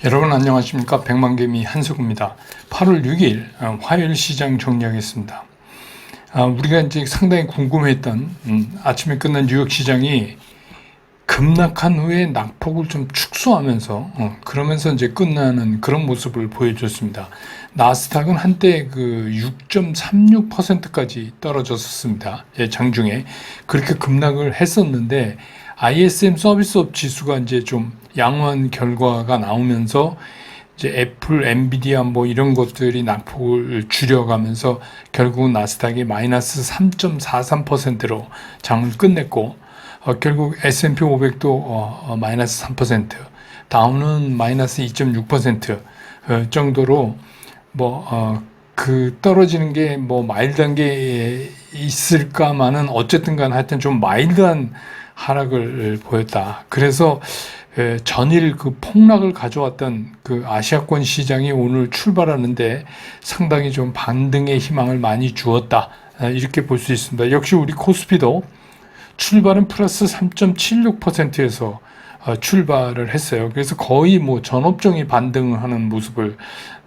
여러분 안녕하십니까. 백만개미 한석우입니다. 8월 6일 화요일 시장 정리하겠습니다. 우리가 이제 상당히 궁금했던 아침에 끝난 뉴욕 시장이 급락한 후에 낙폭을 좀 축소하면서 그러면서 이제 끝나는 그런 모습을 보여줬습니다. 나스닥은 한때 그 6.36%까지 떨어졌었습니다. 장중에 그렇게 급락을 했었는데 ISM 서비스업 지수가 이제 좀 양호한 결과가 나오면서 이제 애플, 엔비디아 뭐 이런 것들이 낙폭을 줄여가면서 결국은 나스닥이 마이너스 3.43%로 장을 끝냈고 결국 S&P 500도 마이너스 3%, 다우는 마이너스 2.6% 정도로 그 떨어지는 게 뭐 마일드한 게 있을까마는 어쨌든 간 하여튼 좀 마일드한 하락을 보였다. 그래서 전일 그 폭락을 가져왔던 그 아시아권 시장이 오늘 출발하는데 상당히 좀 반등의 희망을 많이 주었다. 이렇게 볼 수 있습니다. 역시 우리 코스피도 출발은 플러스 3.76%에서 출발을 했어요. 그래서 거의 뭐 전업종이 반등하는 모습을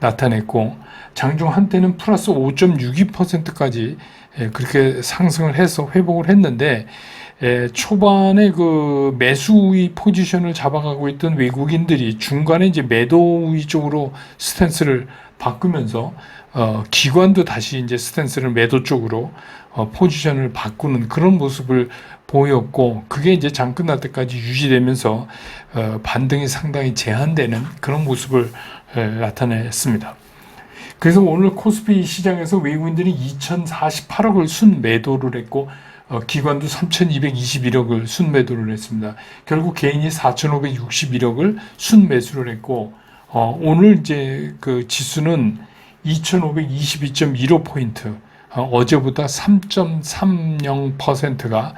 나타냈고 장중 한때는 플러스 5.62%까지 그렇게 상승을 해서 회복을 했는데 초반에 그 매수 우위 포지션을 잡아가고 있던 외국인들이 중간에 이제 매도 우위 쪽으로 스탠스를 바꾸면서 기관도 다시 이제 스탠스를 매도 쪽으로 포지션을 바꾸는 그런 모습을 보였고 그게 이제 장 끝날 때까지 유지되면서 반등이 상당히 제한되는 그런 모습을 나타냈습니다. 그래서 오늘 코스피 시장에서 외국인들이 2,048억을 순매도를 했고 기관도 3,221억을 순매도를 했습니다. 결국 개인이 4,561억을 순매수를 했고 오늘 이제 그 지수는 2,522.15포인트, 어제보다 3.30%가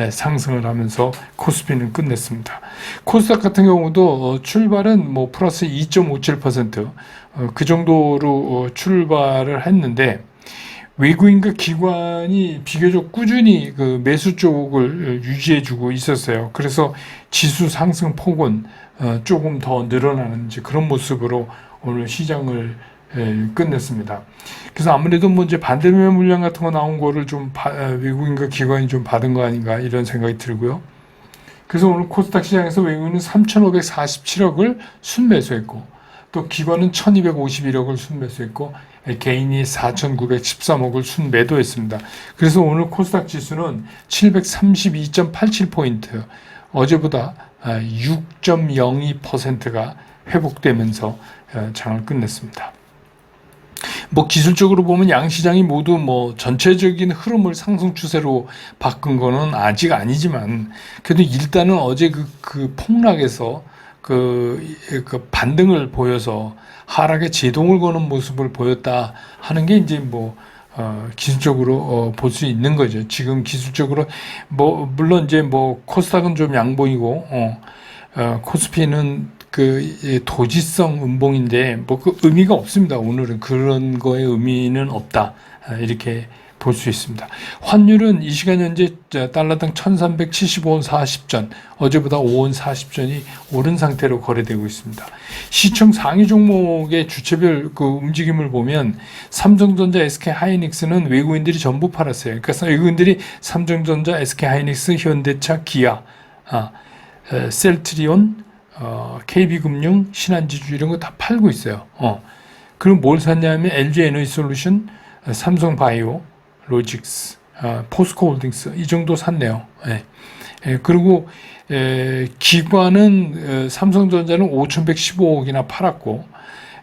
상승을 하면서 코스피는 끝냈습니다. 코스닥 같은 경우도 출발은 뭐 플러스 2.57%, 그 정도로 출발을 했는데 외국인과 기관이 비교적 꾸준히 그 매수 쪽을 유지해주고 있었어요. 그래서 지수 상승 폭은 조금 더 늘어나는 그런 모습으로 오늘 시장을 끝냈습니다. 그래서 아무래도 뭐 이제 반대면 물량 같은 거 나온 거를 좀 외국인과 기관이 좀 받은 거 아닌가 이런 생각이 들고요. 그래서 오늘 코스닥 시장에서 외국인은 3,547억을 순매수했고 또 기관은 1,251억을 순매수했고 개인이 4,913억을 순매도했습니다. 그래서 오늘 코스닥 지수는 732.87포인트, 어제보다 6.02%가 회복되면서 장을 끝냈습니다. 뭐 기술적으로 보면 양시장이 모두 뭐 전체적인 흐름을 상승 추세로 바꾼 거는 아직 아니지만 그래도 일단은 어제 그 폭락에서 그 반등을 보여서 하락에 제동을 거는 모습을 보였다 하는 게 이제 뭐 기술적으로 볼 수 있는 거죠. 지금 기술적으로 뭐 물론 이제 뭐 코스닥은 좀 양봉이고 코스피는 그 도지성 음봉인데 뭐 그 의미가 없습니다. 오늘은 그런 거에 의미는 없다. 이렇게 볼 수 있습니다. 환율은 이 시간 현재 달러당 1375원 40전, 어제보다 5원 40전이 오른 상태로 거래되고 있습니다. 시총 상위 종목의 주체별 그 움직임을 보면 삼성전자, SK하이닉스는 외국인들이 전부 팔았어요. 그러니까 외국인들이 삼성전자, SK하이닉스, 현대차, 기아, 셀트리온, KB금융, 신한지주 이런 거 다 팔고 있어요. 그럼 뭘 샀냐면 LG에너지솔루션, 삼성바이오, 로직스, 포스코홀딩스 이 정도 샀네요. 그리고 기관은 삼성전자는 5,115억이나 팔았고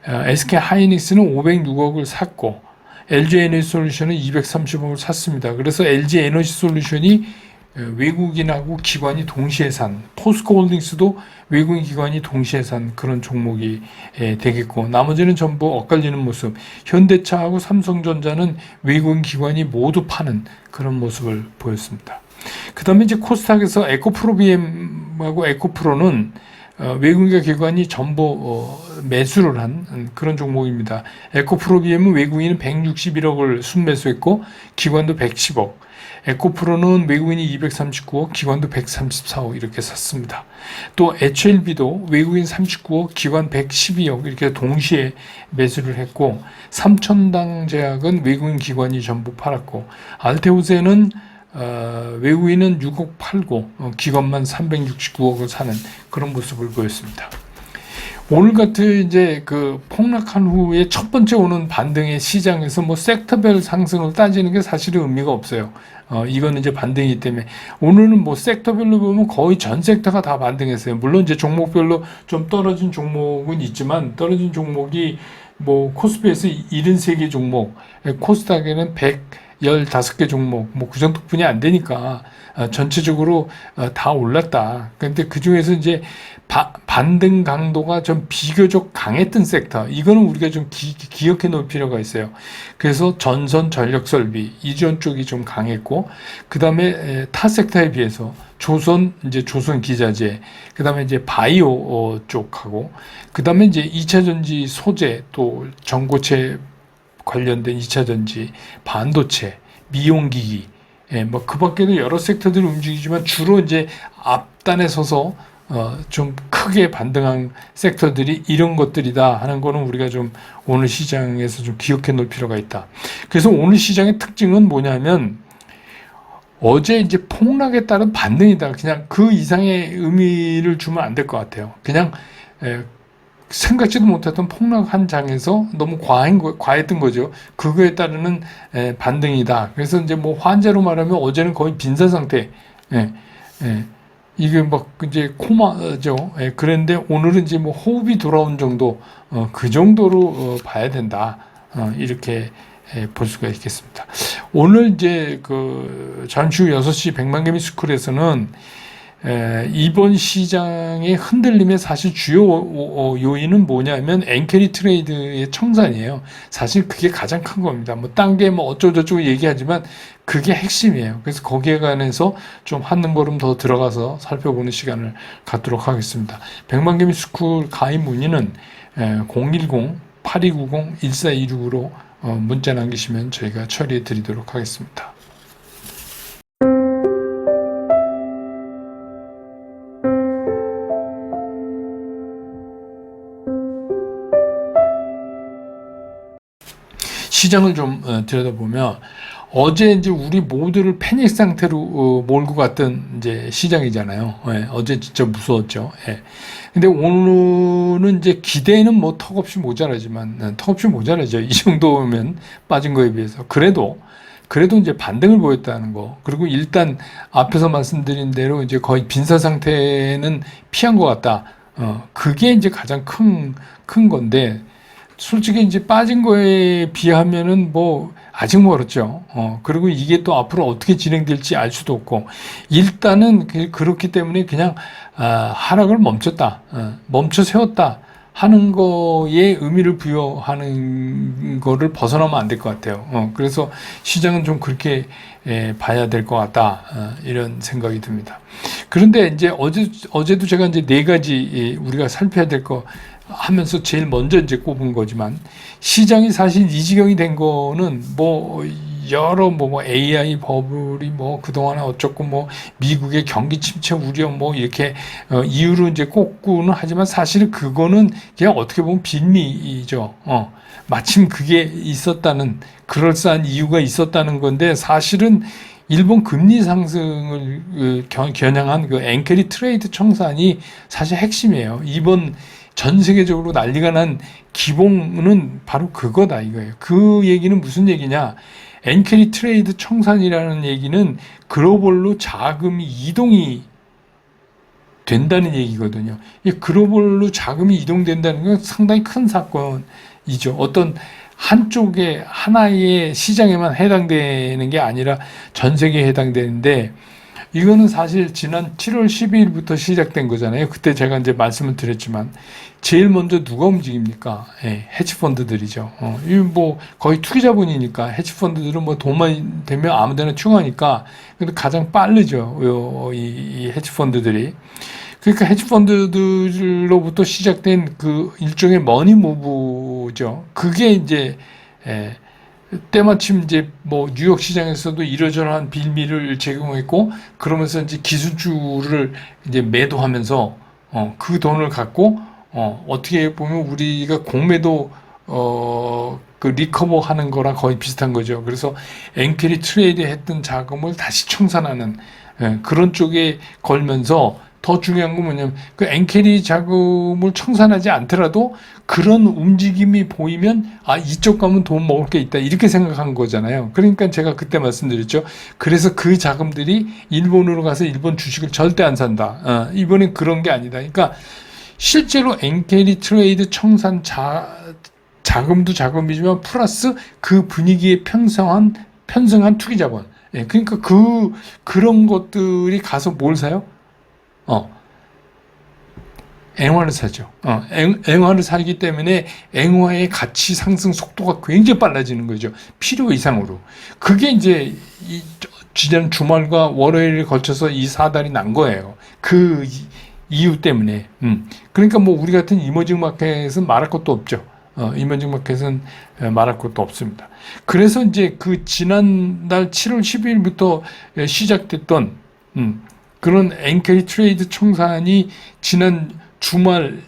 SK하이닉스는 506억을 샀고 LG에너지솔루션은 230억을 샀습니다. 그래서 LG에너지솔루션이 외국인하고 기관이 동시에 산, 포스코홀딩스도 외국인 기관이 동시에 산 그런 종목이 되겠고 나머지는 전부 엇갈리는 모습. 현대차하고 삼성전자는 외국인 기관이 모두 파는 그런 모습을 보였습니다. 그 다음에 이제 코스닥에서 에코프로 BM하고 에코프로는 외국인과 기관이 전부 매수를 한 그런 종목입니다. 에코프로비엠은 외국인은 161억을 순매수했고 기관도 110억. 에코프로는 외국인이 239억, 기관도 134억 이렇게 샀습니다. 또 HLB도 외국인 39억, 기관 112억 이렇게 동시에 매수를 했고, 삼천당제약은 외국인 기관이 전부 팔았고, 알테오제는 외국인은 6억 팔고 기관만 369억을 사는 그런 모습을 보였습니다. 오늘 같은 이제 그 폭락한 후에 첫 번째 오는 반등의 시장에서 뭐 섹터별 상승을 따지는 게 사실은 의미가 없어요. 이거는 이제 반등이기 때문에 오늘은 뭐 섹터별로 보면 거의 전 섹터가 다 반등했어요. 물론 이제 종목별로 좀 떨어진 종목은 있지만 떨어진 종목이 뭐 코스피에서 73개 종목, 코스닥에는 115개 종목, 뭐 그 정도뿐이 안 되니까 전체적으로 다 올랐다. 근데 그 중에서 이제 반등 강도가 좀 비교적 강했던 섹터, 이거는 우리가 좀 기억해 놓을 필요가 있어요. 그래서 전선 전력 설비, 이전 쪽이 좀 강했고, 그 다음에 타 섹터에 비해서 조선, 이제 조선 기자재, 그 다음에 이제 바이오 쪽하고, 그 다음에 이제 2차 전지 소재, 또 전고체 관련된 2차 전지, 반도체, 미용기기, 뭐 그 밖에도 여러 섹터들이 움직이지만 주로 이제 앞단에 서서 좀 크게 반등한 섹터들이 이런 것들이다 하는 거는 우리가 좀 오늘 시장에서 좀 기억해 놓을 필요가 있다. 그래서 오늘 시장의 특징은 뭐냐면 어제 이제 폭락에 따른 반등이다. 그냥 그 이상의 의미를 주면 안 될 것 같아요. 그냥 생각지도 못했던 폭락한 장에서 너무 과했던 거죠. 그거에 따르는 반등이다. 그래서 이제 뭐 환자로 말하면 어제는 거의 빈사 상태. 이게 막 이제 코마죠. 그런데 오늘은 이제 뭐 호흡이 돌아온 정도, 그 정도로 봐야 된다. 이렇게 볼 수가 있겠습니다. 오늘 이제 그 잠시 후 6시 백만개미 스쿨에서는 이번 시장의 흔들림의 사실 주요 요인은 뭐냐면 엔캐리 트레이드의 청산이에요. 사실 그게 가장 큰 겁니다. 뭐 딴 게 뭐 어쩌고저쩌고 얘기하지만 그게 핵심이에요. 그래서 거기에 관해서 좀 한 걸음 더 들어가서 살펴보는 시간을 갖도록 하겠습니다. 백만개미 스쿨 가입 문의는 010-8290-1426으로 문자 남기시면 저희가 처리해 드리도록 하겠습니다. 시장을 좀 들여다보면 어제 이제 우리 모두를 패닉 상태로 몰고 갔던 이제 시장이잖아요. 어제 진짜 무서웠죠. 근데 오늘은 이제 기대는 뭐 턱없이 모자라지만 턱없이 모자라죠. 이 정도면 빠진 거에 비해서 그래도 이제 반등을 보였다는 거. 그리고 일단 앞에서 말씀드린 대로 이제 거의 빈사 상태는 피한 것 같다. 그게 이제 가장 큰 건데. 솔직히 이제 빠진 거에 비하면은 뭐 아직 멀었죠. 그리고 이게 또 앞으로 어떻게 진행될지 알 수도 없고 일단은 그렇기 때문에 그냥 하락을 멈췄다, 멈춰 세웠다 하는 거에 의미를 부여하는 거를 벗어나면 안 될 것 같아요. 그래서 시장은 좀 그렇게 봐야 될 것 같다, 이런 생각이 듭니다. 그런데 이제 어제도 제가 이제 4가지 우리가 살펴야 될 거 하면서 제일 먼저 이제 꼽은 거지만 시장이 사실 이 지경이 된 거는 뭐 여러 뭐 AI 버블이 뭐 그동안에 어쩌고 뭐 미국의 경기 침체 우려 뭐 이렇게 이유로 이제 꼽고는 하지만 사실은 그거는 그냥 어떻게 보면 빌미이죠. 마침 그게 있었다는 그럴싸한 이유가 있었다는 건데 사실은 일본 금리 상승을 겨냥한 그 엔캐리 트레이드 청산이 사실 핵심이에요. 이번 전 세계적으로 난리가 난 기봉은 바로 그거다 이거예요. 그 얘기는 무슨 얘기냐? 엔캐리 트레이드 청산이라는 얘기는 글로벌로 자금이 이동이 된다는 얘기거든요. 이 글로벌로 자금이 이동된다는 건 상당히 큰 사건이죠. 어떤 한쪽에 하나의 시장에만 해당되는 게 아니라 전 세계에 해당되는데 이거는 사실 지난 7월 12일부터 시작된 거잖아요. 그때 제가 이제 말씀을 드렸지만 제일 먼저 누가 움직입니까? 헤지펀드들이죠. 이 뭐 거의 투기자본이니까 헤지펀드들은 뭐 돈만 되면 아무데나 튀어가니까 근데 가장 빠르죠. 이 헤지펀드들이. 그러니까 헤지펀드들로부터 시작된 그 일종의 머니 무브죠. 그게 이제 예, 때마침 이제 뭐 뉴욕 시장에서도 이러저러한 빌미를 제공했고 그러면서 이제 기술주를 이제 매도하면서 그 돈을 갖고 어떻게 보면 우리가 공매도 그 리커버 하는 거랑 거의 비슷한 거죠. 그래서 엔캐리 트레이드 했던 자금을 다시 청산하는 그런 쪽에 걸면서 더 중요한 건 뭐냐면 그 엔캐리 자금을 청산하지 않더라도 그런 움직임이 보이면 아 이쪽 가면 돈 먹을 게 있다 이렇게 생각한 거잖아요. 그러니까 제가 그때 말씀드렸죠. 그래서 그 자금들이 일본으로 가서 일본 주식을 절대 안 산다. 이번엔 그런 게 아니다. 그러니까 실제로 엔캐리 트레이드 청산 자금도 자금이지만 플러스 그 분위기에 편성한 투기 자본. 예, 그러니까 그런 것들이 가서 뭘 사요? 앵화를 사죠. 앵화를 사기 때문에 앵화의 가치 상승 속도가 굉장히 빨라지는 거죠. 필요 이상으로. 그게 이제 지난 주말과 월요일에 걸쳐서 이 사달이 난 거예요. 그 이유 때문에. 그러니까 뭐 우리 같은 이머징 마켓은 말할 것도 없죠. 이머징 마켓은 말할 것도 없습니다. 그래서 이제 그 지난달 7월 12일부터 시작됐던 그런 엔캐리 트레이드 청산이 지난 주말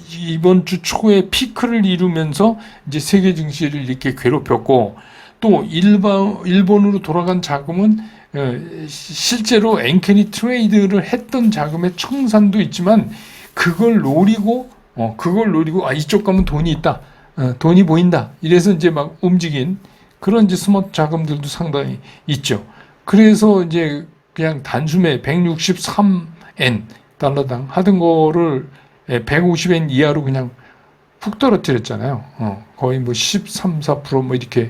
이번 주 초에 피크를 이루면서 이제 세계 증시를 이렇게 괴롭혔고 또 일본으로 돌아간 자금은 실제로 엔캐리 트레이드를 했던 자금의 청산도 있지만 그걸 노리고 아 이쪽 가면 돈이 있다. 돈이 보인다. 이래서 이제 막 움직인 그런 이제 스마트 자금들도 상당히 있죠. 그래서 이제 그냥 단숨에 163엔 달러당 하던 거를 150엔 이하로 그냥 훅 떨어뜨렸잖아요. 거의 뭐 13, 4%뭐 이렇게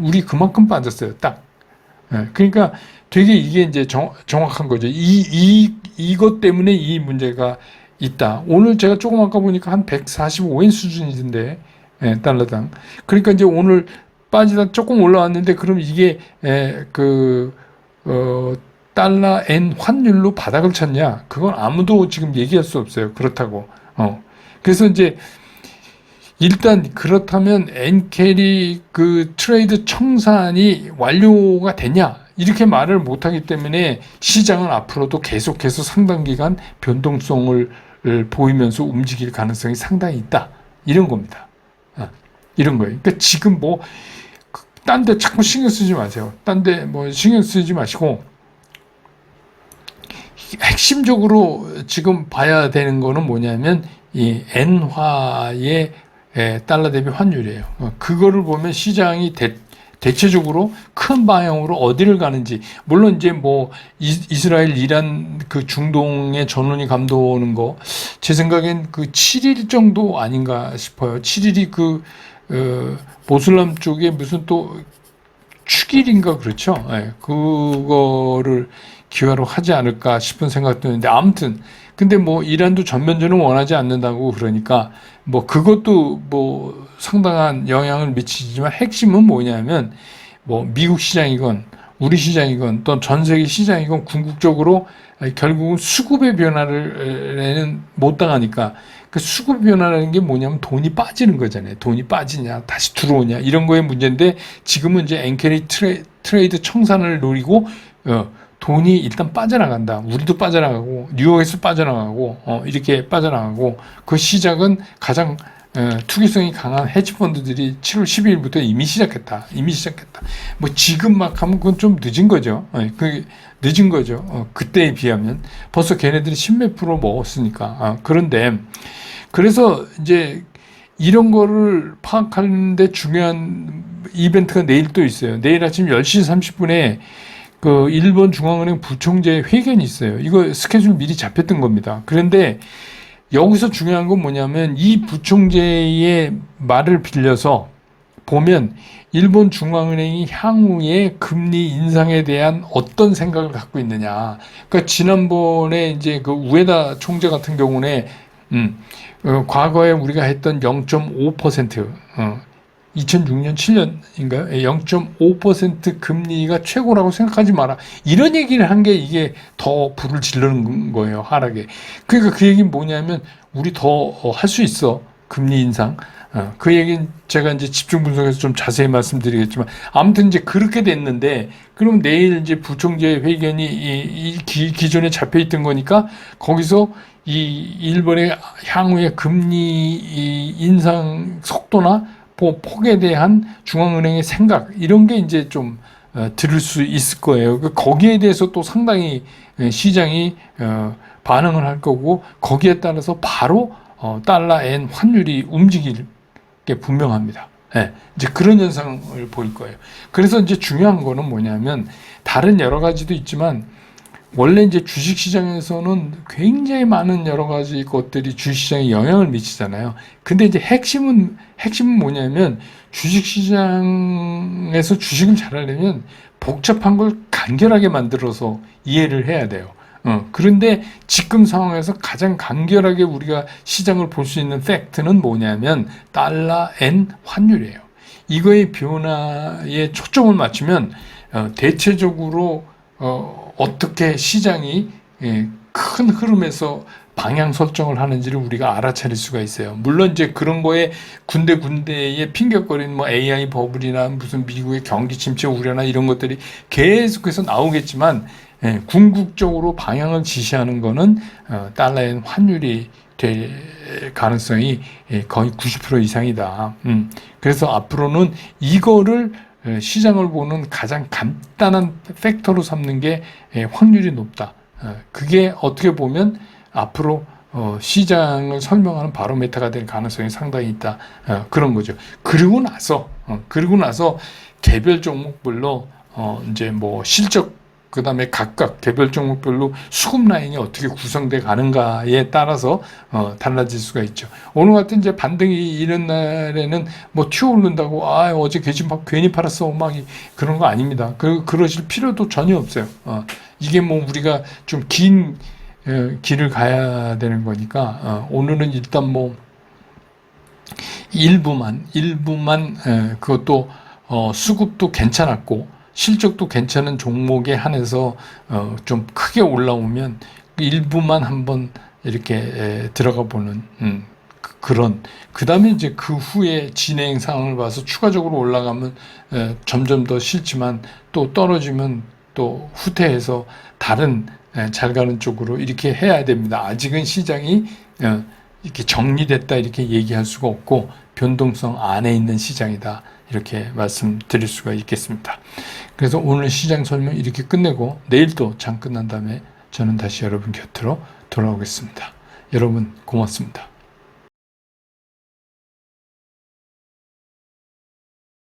우리 그만큼 빠졌어요. 딱. 그러니까 되게 이게 이제 정확한 거죠. 이것 때문에 이 문제가 있다. 오늘 제가 조금 아까 보니까 한 145엔 수준이던데 달러당. 그러니까 이제 오늘 빠지다 조금 올라왔는데 그럼 이게 달러 엔 환율로 바닥을 쳤냐? 그건 아무도 지금 얘기할 수 없어요. 그렇다고. 그래서 이제 일단 그렇다면 엔캐리 그 트레이드 청산이 완료가 됐냐? 이렇게 말을 못하기 때문에 시장은 앞으로도 계속해서 상당 기간 변동성을 보이면서 움직일 가능성이 상당히 있다. 이런 겁니다. 이런 거예요. 그러니까 지금 뭐 딴 데 자꾸 신경 쓰지 마세요. 딴 데 뭐 신경 쓰지 마시고 핵심적으로 지금 봐야 되는 거는 뭐냐면 이 엔화의 달러 대비 환율이에요. 그거를 보면 시장이 대체적으로 큰 방향으로 어디를 가는지 물론 이제 뭐 이스라엘 이란 그 중동의 전운이 감도는 거 제 생각엔 그 7일 정도 아닌가 싶어요. 7일이 그 모슬람 쪽에 무슨 또 축일인가 그렇죠. 그거를 기회로 하지 않을까 싶은 생각도 있는데 아무튼 근데 뭐 이란도 전면전은 원하지 않는다고 그러니까 뭐 그것도 뭐 상당한 영향을 미치지만 핵심은 뭐냐면 뭐 미국 시장이건 우리 시장이건 또 전 세계 시장이건 궁극적으로 결국은 수급의 변화를 못 당하니까 그 수급 변화라는 게 뭐냐면 돈이 빠지는 거잖아요. 돈이 빠지냐 다시 들어오냐 이런 거의 문제인데 지금은 이제 엔캐리 트레이드 청산을 노리고 돈이 일단 빠져나간다. 우리도 빠져나가고 뉴욕에서 빠져나가고 이렇게 빠져나가고 그 시작은 가장 투기성이 강한 헤지펀드들이 7월 12일부터 이미 시작했다. 뭐 지금 막 하면 그건 좀 늦은 거죠. 그게 늦은 거죠. 그때에 비하면 벌써 걔네들이 10몇 프로 먹었으니까. 그런데 그래서 이제 이런 거를 파악하는데 중요한 이벤트가 내일 또 있어요. 내일 아침 10시 30분에 그 일본 중앙은행 부총재 회견이 있어요. 이거 스케줄 미리 잡혔던 겁니다. 그런데 여기서 중요한 건 뭐냐면 이 부총재의 말을 빌려서 보면 일본 중앙은행이 향후에 금리 인상에 대한 어떤 생각을 갖고 있느냐. 그러니까 지난번에 이제 그 우에다 총재 같은 경우는 과거에 우리가 했던 0.5% 2006년, 7년인가요? 0.5% 금리가 최고라고 생각하지 마라. 이런 얘기를 한 게 이게 더 불을 지르는 거예요, 하락에. 그러니까 그 얘기는 뭐냐면, 우리 더 할 수 있어. 금리 인상. 그 얘기는 제가 이제 집중 분석해서 좀 자세히 말씀드리겠지만, 아무튼 이제 그렇게 됐는데, 그럼 내일 이제 부총재 회견이 기존에 잡혀 있던 거니까, 거기서 이 일본의 향후의 금리 인상 속도나 폭에 대한 중앙은행의 생각, 이런 게 이제 좀 들을 수 있을 거예요. 거기에 대해서 또 상당히 시장이 반응을 할 거고, 거기에 따라서 바로 달러 엔 환율이 움직일 게 분명합니다. 예, 이제 그런 현상을 보일 거예요. 그래서 이제 중요한 거는 뭐냐면, 다른 여러 가지도 있지만, 원래 이제 주식시장에서는 굉장히 많은 여러 가지 것들이 주식시장에 영향을 미치잖아요. 근데 이제 핵심은 뭐냐면, 주식시장에서 주식을 잘하려면 복잡한 걸 간결하게 만들어서 이해를 해야 돼요. 그런데 지금 상황에서 가장 간결하게 우리가 시장을 볼 수 있는 팩트는 뭐냐면, 달러 엔 환율이에요. 이거의 변화에 초점을 맞추면 대체적으로 어떻게 시장이 큰 흐름에서 방향 설정을 하는지를 우리가 알아차릴 수가 있어요. 물론 이제 그런 거에 군데군데에 핑계거리는 뭐 AI 버블이나 무슨 미국의 경기 침체 우려나 이런 것들이 계속해서 나오겠지만, 궁극적으로 방향을 지시하는 거는 달러엔 환율이 될 가능성이 거의 90% 이상이다. 그래서 앞으로는 이거를 시장을 보는 가장 간단한 팩터로 삼는 게 확률이 높다. 그게 어떻게 보면 앞으로 시장을 설명하는 바로메타가 될 가능성이 상당히 있다. 그런 거죠. 그리고 나서 개별 종목별로 이제 뭐 실적, 그 다음에 각각 개별 종목별로 수급 라인이 어떻게 구성돼 가는가에 따라서 달라질 수가 있죠. 오늘 같은 이제 반등이 이런 날에는 뭐 튀어 오른다고 어제 괜히 팔았어 막 그런 거 아닙니다. 그러실 필요도 전혀 없어요. 이게 뭐 우리가 좀 긴 길을 가야 되는 거니까 오늘은 일단 뭐 일부만 그것도 수급도 괜찮았고 실적도 괜찮은 종목에 한해서 좀 크게 올라오면 일부만 한번 이렇게 들어가 보는 그런, 그 다음에 이제 그 후에 진행 상황을 봐서 추가적으로 올라가면 점점 더 싫지만 또 떨어지면 또 후퇴해서 다른 잘 가는 쪽으로 이렇게 해야 됩니다. 아직은 시장이 이렇게 정리됐다 이렇게 얘기할 수가 없고 변동성 안에 있는 시장이다 이렇게 말씀드릴 수가 있겠습니다. 그래서 오늘 시장 설명 이렇게 끝내고 내일 또 장 끝난 다음에 저는 다시 여러분 곁으로 돌아오겠습니다. 여러분 고맙습니다.